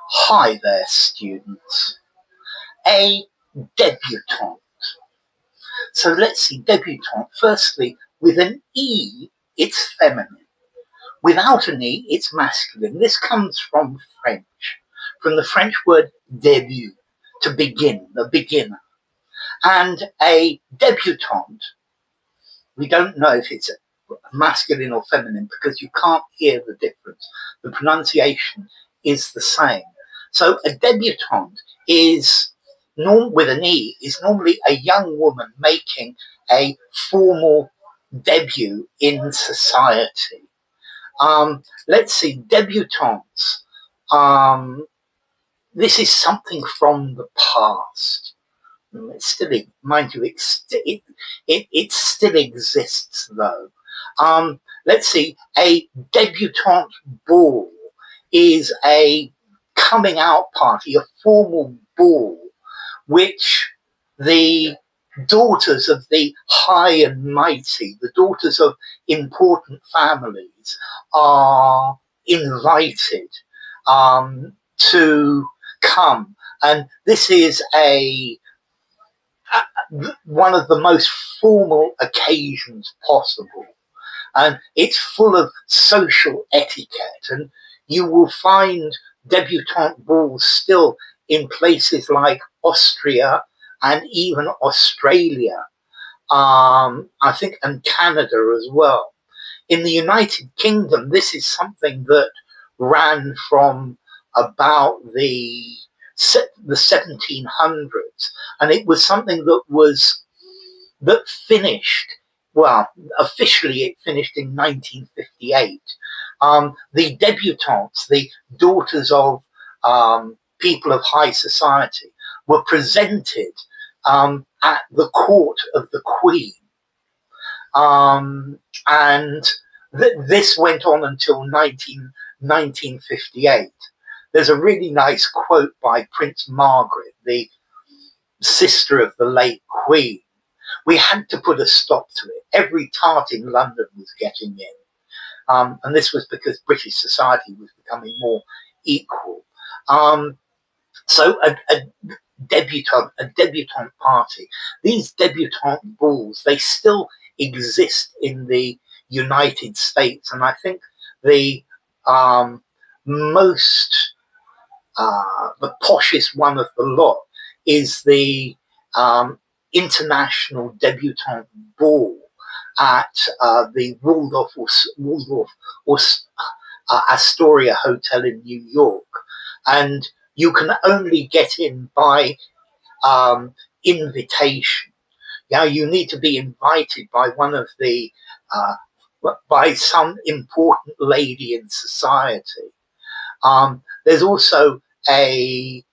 Hi there, students. A debutante. So let's see, debutante. Firstly, with an E, it's feminine. Without an E, it's masculine. This comes from French, from the French word début, to begin, the beginner. And a debutante, we don't know if it's masculine or feminine because you can't hear the difference. The pronunciation is the same. So a debutante is, with an E, is normally a young woman making a formal debut in society. Let's see, debutantes. This is something from the past. It still, mind you, it still exists though. Let's see, a debutante ball is a coming out party, a formal ball, which the daughters of the high and mighty, the daughters of important families, are invited to come. And this is one of the most formal occasions possible. And it's full of social etiquette. And you will find debutante balls still in places like Austria and even Australia, I think, and Canada as well. In the United Kingdom, this is something that ran from about the 1700s, and it was something that finished. Well, officially it finished in 1958. The debutantes, the daughters of people of high society, were presented at the court of the Queen. And this went on until 1958. There's a really nice quote by Prince Margaret, the sister of the late Queen. We had to put a stop to it. Every tart in London was getting in. And this was because British society was becoming more equal. So a debutante party. These debutante balls, they still exist in the United States, and I think the the poshest one of the lot is the International Debutante Ball at the Waldorf Astoria Hotel in New York, and you can only get in by invitation. Now you need to be invited by one of the by some important lady in society. There's also a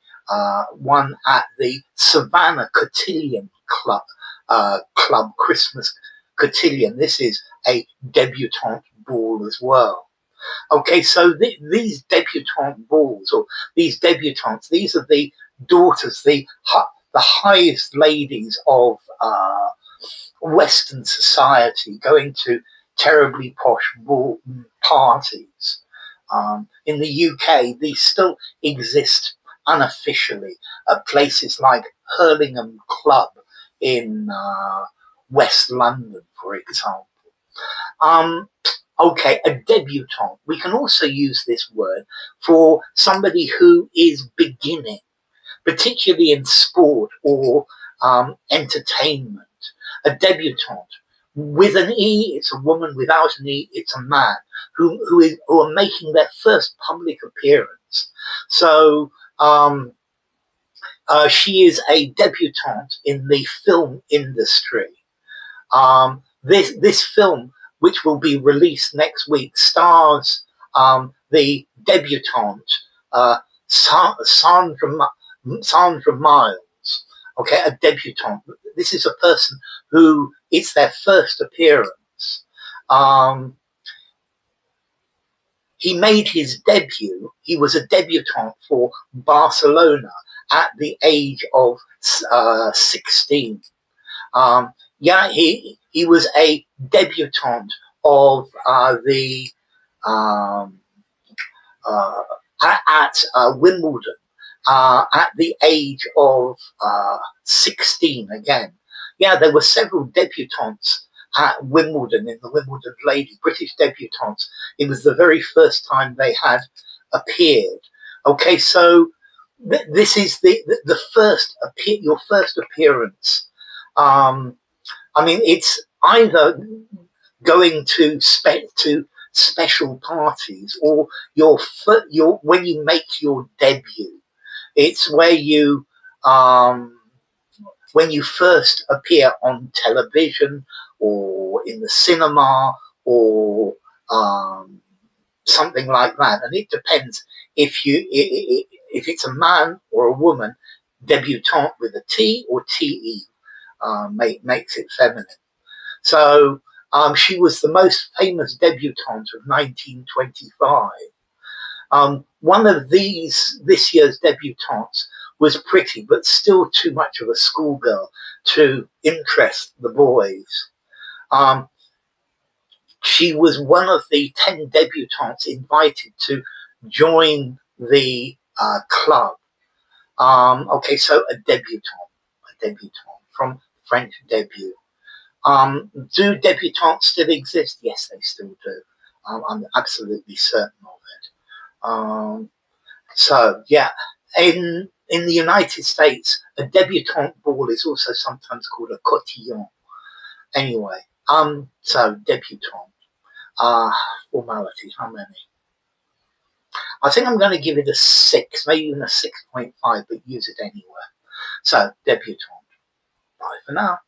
one at the Savannah Cotillion Club Christmas Cotillion. This is a debutante ball as well. Okay, so these debutante balls, or these debutantes, these are the daughters, the highest ladies of Western society, going to terribly posh ball parties. In the UK, these still exist unofficially at places like Hurlingham Club in West London, for example. Okay, a debutante. We can also use this word for somebody who is beginning, particularly in sport or entertainment. A debutante. With an E, it's a woman. Without an E, it's a man who are making their first public appearance. So she is a debutante in the film industry. This film, which will be released next week, stars the debutante Sandra Miles. Okay, a debutante. This is a person who it's their first appearance. He made his debut. He was a debutant for Barcelona at the age of 16. He was a debutant of the at Wimbledon at the age of 16 again. Yeah, there were several debutantes at Wimbledon, in the Wimbledon Ladies, British debutantes. It was the very first time they had appeared. Okay, so this is the first your first appearance. I mean, it's either going to special parties, or your when you make your debut. It's where you when you first appear on television or in the cinema or something like that, and it depends if it's a man or a woman. Debutante with a T or TE makes it feminine. So she was the most famous debutante of 1925. One of this year's debutantes was pretty, but still too much of a schoolgirl to interest the boys. She was one of the 10 debutantes invited to join the club. Okay, so a debutante from French debut. Do debutantes still exist? Yes, they still do. I'm absolutely certain of it. So yeah, in the United States, a debutante ball is also sometimes called a cotillon. Anyway, so debutante. Formality, how many? I think I'm going to give it a 6, maybe even a 6.5, but use it anywhere. So, debutante. Bye for now.